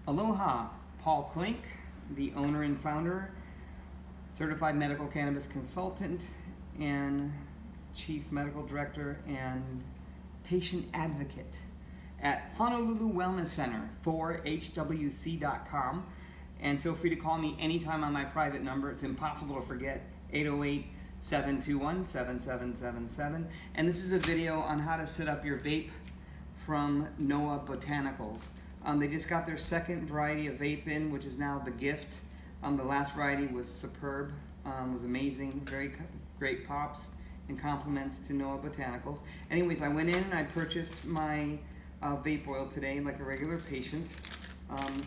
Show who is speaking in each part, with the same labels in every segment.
Speaker 1: Aloha, Paul Klink, the owner and founder, certified medical cannabis consultant, and chief medical director and patient advocate at Honolulu Wellness Center for hwc.com. And feel free to call me anytime on my private number. It's impossible to forget, 808-721-7777. And this is a video on how to set up your vape from NOA Botanicals. They just got their second variety of vape in, which is now the Gift. The last variety was superb, was amazing, very great pops and compliments to NOA Botanicals. Anyways, I went in and I purchased my vape oil today like a regular patient.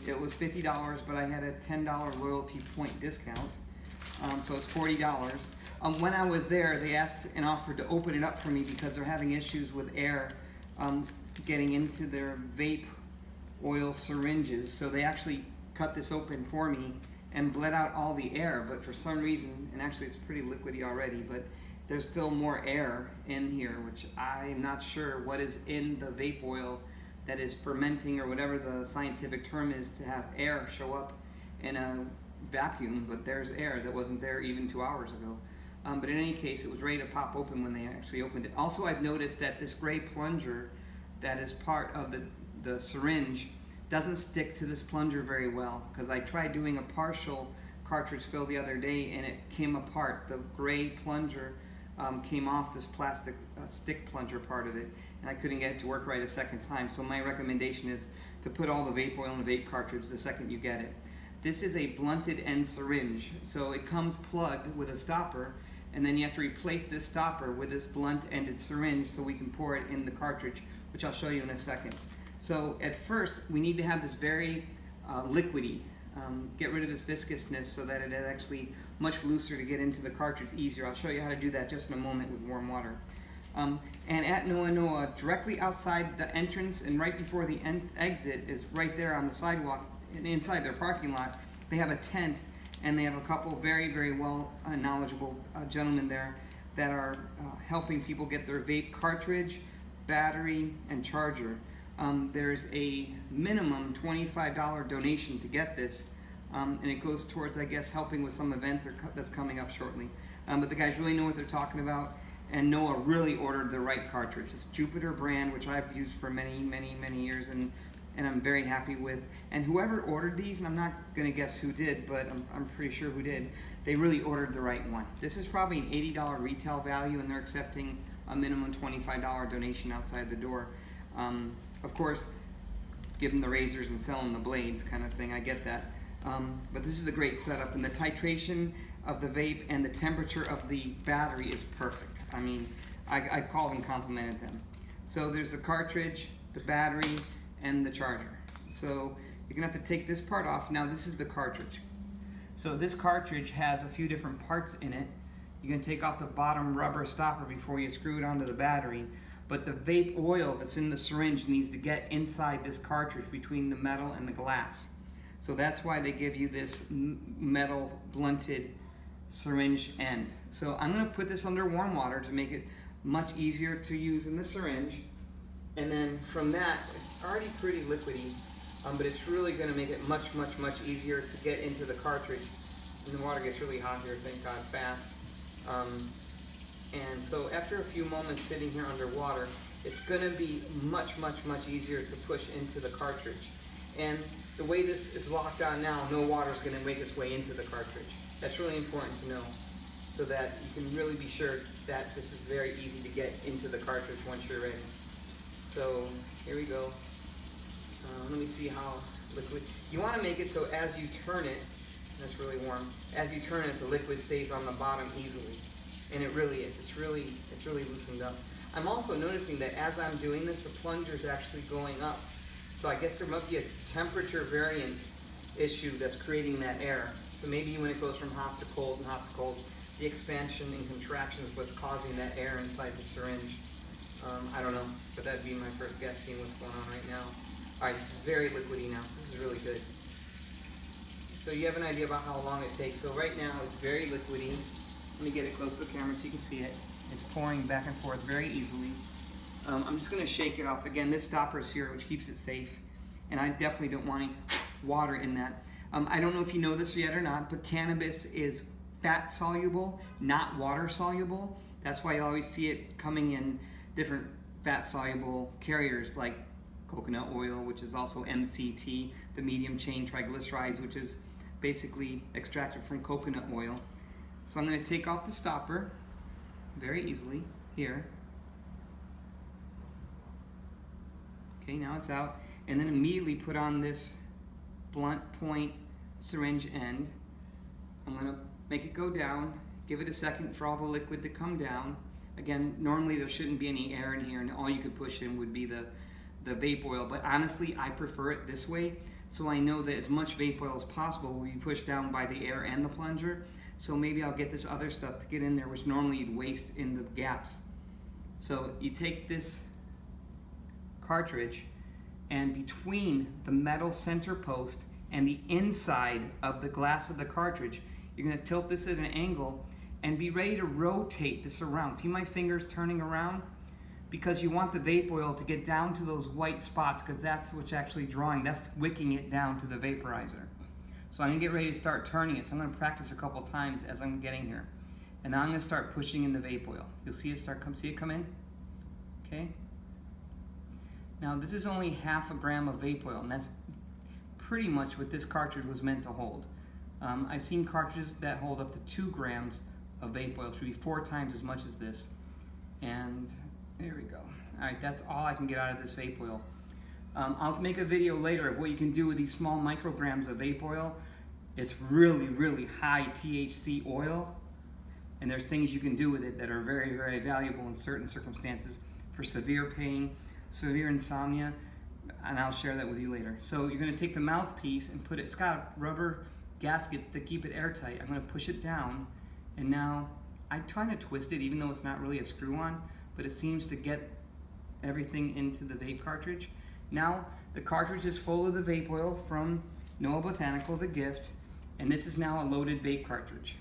Speaker 1: It was $50, but I had a $10 loyalty point discount, so it's $40. When I was there, they asked and offered to open it up for me because they're having issues with air getting into their vape oil syringes, so they actually cut this open for me and bled out all the air, but for some reason, and actually it's pretty liquidy already, but there's still more air in here, which I'm not sure what is in the vape oil that is fermenting, or whatever the scientific term is, to have air show up in a vacuum, but there's air that wasn't there even 2 hours ago. But in any case, it was ready to pop open when they actually opened it. Also, I've noticed that this gray plunger that is part of the syringe doesn't stick to this plunger very well, because I tried doing a partial cartridge fill the other day and it came apart. The gray plunger came off this plastic stick plunger part of it, and I couldn't get it to work right a second time. So my recommendation is to put all the vape oil in the vape cartridge the second you get it. This is a blunted end syringe, so it comes plugged with a stopper, and then you have to replace this stopper with this blunt ended syringe so we can pour it in the cartridge, which I'll show you in a second. So at first, we need to have this very liquidy, get rid of this viscousness so that it is actually much looser to get into the cartridge easier. I'll show you how to do that just in a moment with warm water. And at NOA, directly outside the entrance and right before the exit is right there on the sidewalk, and inside their parking lot, they have a tent, and they have a couple very, very well knowledgeable gentlemen there that are helping people get their vape cartridge, battery, and charger. There's a minimum $25 donation to get this, and it goes towards, I guess, helping with some event that's coming up shortly. But the guys really know what they're talking about, and NOA really ordered the right cartridge. It's Jupiter brand, which I've used for many, many, many years, and I'm very happy with. And whoever ordered these, and I'm not going to guess who did, but I'm pretty sure who did, they really ordered the right one. This is probably an $80 retail value, and they're accepting a minimum $25 donation outside the door. Of course, give them the razors and sell them the blades kind of thing, I get that. But this is a great setup, and the titration of the vape and the temperature of the battery is perfect. I mean, I called and complimented them. So there's the cartridge, the battery, and the charger. So you're gonna have to take this part off. Now this is the cartridge. So this cartridge has a few different parts in it. You can take off the bottom rubber stopper before you screw it onto the battery. But the vape oil that's in the syringe needs to get inside this cartridge between the metal and the glass. So that's why they give you this metal blunted syringe end. So I'm gonna put this under warm water to make it much easier to use in the syringe. And then from that, it's already pretty liquidy, but it's really gonna make it much, much, much easier to get into the cartridge. And the water gets really hot here, thank God, fast. And so after a few moments sitting here underwater, it's gonna be much, much, much easier to push into the cartridge. And the way this is locked on now, no water's gonna make its way into the cartridge. That's really important to know, so that you can really be sure that this is very easy to get into the cartridge once you're ready. So here we go. Let me see how liquid. You wanna make it so as you turn it, that's really warm, as you turn it, the liquid stays on the bottom easily. And it really is. It's really loosened up. I'm also noticing that as I'm doing this, the plunger's actually going up. So I guess there must be a temperature variant issue that's creating that air. So maybe when it goes from hot to cold and hot to cold, the expansion and contraction is what's causing that air inside the syringe. I don't know, but that'd be my first guess, seeing what's going on right now. All right, it's very liquidy now. This is really good. So you have an idea about how long it takes. So right now, it's very liquidy. Let me get it close to the camera so you can see it. It's pouring back and forth very easily. I'm just going to shake it off. Again, this stopper is here, which keeps it safe. And I definitely don't want any water in that. I don't know if you know this yet or not, but cannabis is fat soluble, not water soluble. That's why you always see it coming in different fat soluble carriers like coconut oil, which is also MCT, the medium chain triglycerides, which is basically extracted from coconut oil. So I'm going to take off the stopper very easily here. Okay, now it's out. And then immediately put on this blunt point syringe end. I'm going to make it go down, give it a second for all the liquid to come down. Again, normally there shouldn't be any air in here, and all you could push in would be the vape oil, but honestly I prefer it this way, so I know that as much vape oil as possible will be pushed down by the air and the plunger. So maybe I'll get this other stuff to get in there, which normally you'd waste in the gaps. So you take this cartridge, and between the metal center post and the inside of the glass of the cartridge, you're going to tilt this at an angle and be ready to rotate this around. See my fingers turning around? Because you want the vape oil to get down to those white spots, because that's what's actually drawing, that's wicking it down to the vaporizer. So I'm going to get ready to start turning it. So I'm going to practice a couple times as I'm getting here. And now I'm going to start pushing in the vape oil. You'll see it come in? Okay? Now this is only half a gram of vape oil, and that's pretty much what this cartridge was meant to hold. I've seen cartridges that hold up to 2 grams of vape oil, which would be 4 times as much as this. And there we go. All right, that's all I can get out of this vape oil. I'll make a video later of what you can do with these small micrograms of vape oil. It's really, really high THC oil, and there's things you can do with it that are very, very valuable in certain circumstances for severe pain, severe insomnia, and I'll share that with you later. So you're going to take the mouthpiece and put it, it's got rubber gaskets to keep it airtight. I'm going to push it down, and now I'm trying to twist it even though it's not really a screw-on, but it seems to get everything into the vape cartridge. Now the cartridge is full of the vape oil from NOA Botanical, the gift, and this is now a loaded vape cartridge.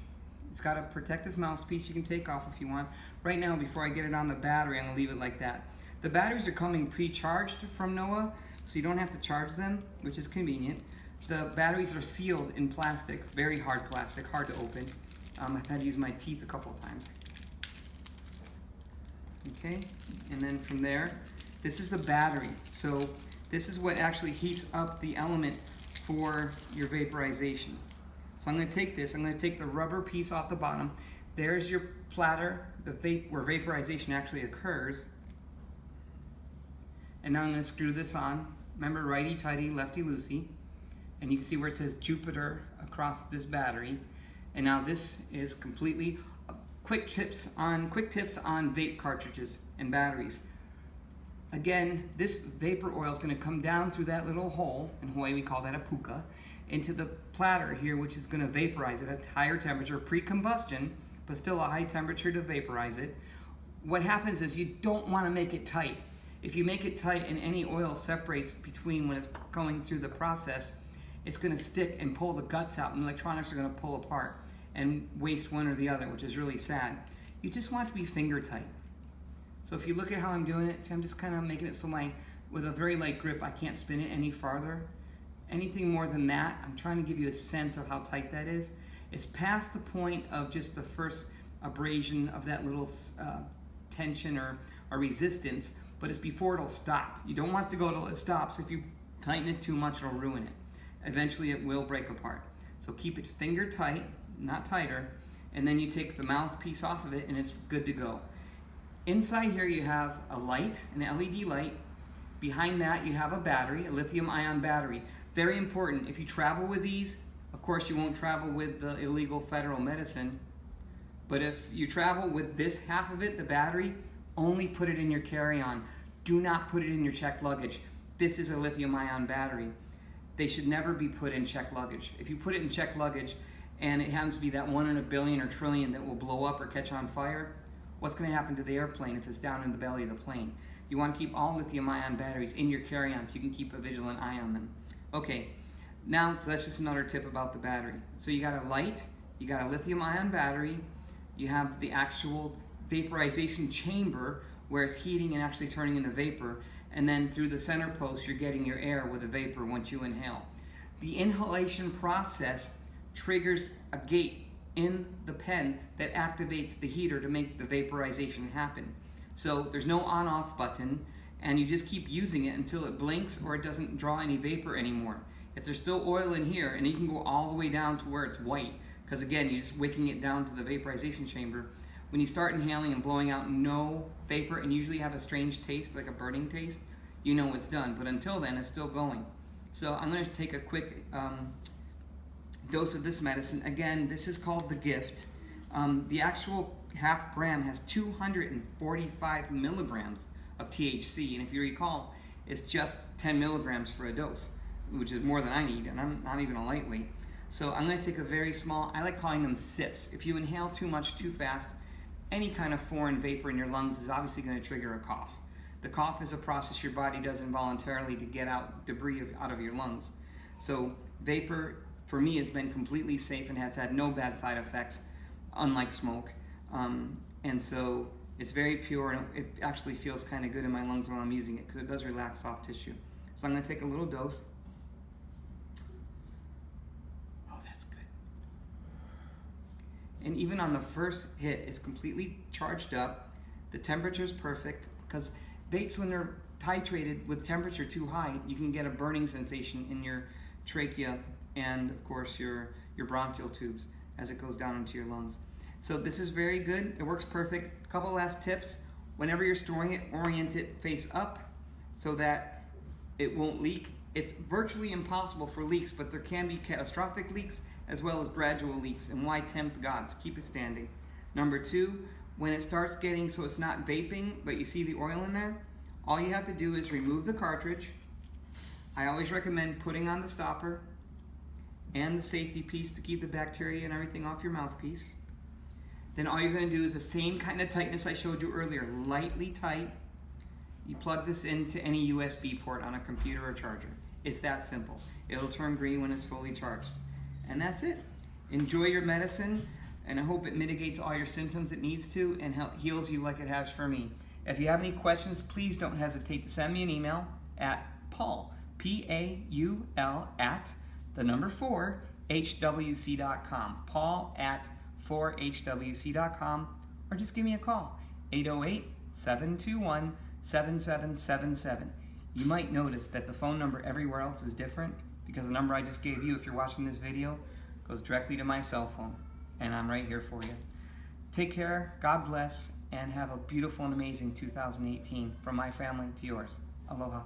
Speaker 1: It's got a protective mouthpiece you can take off if you want. Right now, before I get it on the battery, I'm going to leave it like that. The batteries are coming pre-charged from NOA, so you don't have to charge them, which is convenient. The batteries are sealed in plastic, very hard plastic, hard to open. I've had to use my teeth a couple of times. Okay, and then from there, this is the battery. So this is what actually heats up the element for your vaporization. So I'm going to take this, I'm going to take the rubber piece off the bottom. There's your platter, where vaporization actually occurs. And now I'm going to screw this on. Remember, righty-tighty, lefty-loosey. And you can see where it says Jupiter across this battery. And now this is completely quick tips on vape cartridges and batteries. Again, this vapor oil is going to come down through that little hole, in Hawaii we call that a puka, into the platter here, which is going to vaporize it at a higher temperature, pre-combustion, but still a high temperature to vaporize it. What happens is you don't want to make it tight. If you make it tight and any oil separates between when it's going through the process, it's going to stick and pull the guts out, and the electronics are going to pull apart and waste one or the other, which is really sad. You just want it to be finger tight. So if you look at how I'm doing it, see, I'm just kind of making it so with a very light grip, I can't spin it any farther. Anything more than that, I'm trying to give you a sense of how tight that is. It's past the point of just the first abrasion of that little tension or resistance, but it's before it'll stop. You don't want to go till it stops. If you tighten it too much, it'll ruin it. Eventually it will break apart. So keep it finger tight, not tighter, and then you take the mouthpiece off of it and it's good to go. Inside here you have a light, an LED light. Behind that you have a battery, a lithium-ion battery. Very important. If you travel with these, of course you won't travel with the illegal federal medicine, but if you travel with this half of it, the battery, only put it in your carry-on. Do not put it in your checked luggage. This is a lithium-ion battery. They should never be put in checked luggage. If you put it in checked luggage and it happens to be that 1 in a billion or trillion that will blow up or catch on fire, what's going to happen to the airplane if it's down in the belly of the plane? You want to keep all lithium-ion batteries in your carry-on so you can keep a vigilant eye on them. Okay, now so that's just another tip about the battery. So you got a light, you got a lithium-ion battery, you have the actual vaporization chamber where it's heating and actually turning into vapor, and then through the center post you're getting your air with the vapor once you inhale. The inhalation process triggers a gate in the pen that activates the heater to make the vaporization happen. So there's no on-off button, and you just keep using it until it blinks or it doesn't draw any vapor anymore. If there's still oil in here, and you can go all the way down to where it's white, because again, you're just wicking it down to the vaporization chamber. When you start inhaling and blowing out no vapor and usually have a strange taste, like a burning taste, you know it's done. But until then, it's still going. So I'm going to take a quick dose of this medicine. Again, this is called the Gift. The actual half gram has 245 milligrams of THC, and if you recall, it's just 10 milligrams for a dose, which is more than I need, and I'm not even a lightweight. So I'm going to take a very small, I like calling them sips. If you inhale too much too fast, any kind of foreign vapor in your lungs is obviously going to trigger a cough. The cough is a process your body does involuntarily to get out debris out of your lungs. So vapor, for me, has been completely safe and has had no bad side effects, unlike smoke. And so it's very pure, and it actually feels kind of good in my lungs while I'm using it because it does relax soft tissue. So I'm going to take a little dose. Oh, that's good. And even on the first hit, it's completely charged up. The temperature is perfect, because vapes, when they're titrated with temperature too high, you can get a burning sensation in your trachea and, of course, your bronchial tubes as it goes down into your lungs. So this is very good. It works perfect. A couple last tips. Whenever you're storing it, orient it face up so that it won't leak. It's virtually impossible for leaks, but there can be catastrophic leaks as well as gradual leaks. And why tempt the gods? Keep it standing. Number two, when it starts getting so it's not vaping, but you see the oil in there, all you have to do is remove the cartridge. I always recommend putting on the stopper and the safety piece to keep the bacteria and everything off your mouthpiece. Then all you're going to do is the same kind of tightness I showed you earlier, lightly tight. You plug this into any USB port on a computer or charger. It's that simple. It'll turn green when it's fully charged. And that's it. Enjoy your medicine, and I hope it mitigates all your symptoms it needs to and heals you like it has for me. If you have any questions, please don't hesitate to send me an email at Paul, P-A-U-L, at the number 4, HWC.com. Paul at 4HWC.com, or just give me a call, 808-721-7777. You might notice that the phone number everywhere else is different because the number I just gave you, if you're watching this video, goes directly to my cell phone, and I'm right here for you. Take care, God bless, and have a beautiful and amazing 2018 from my family to yours. Aloha.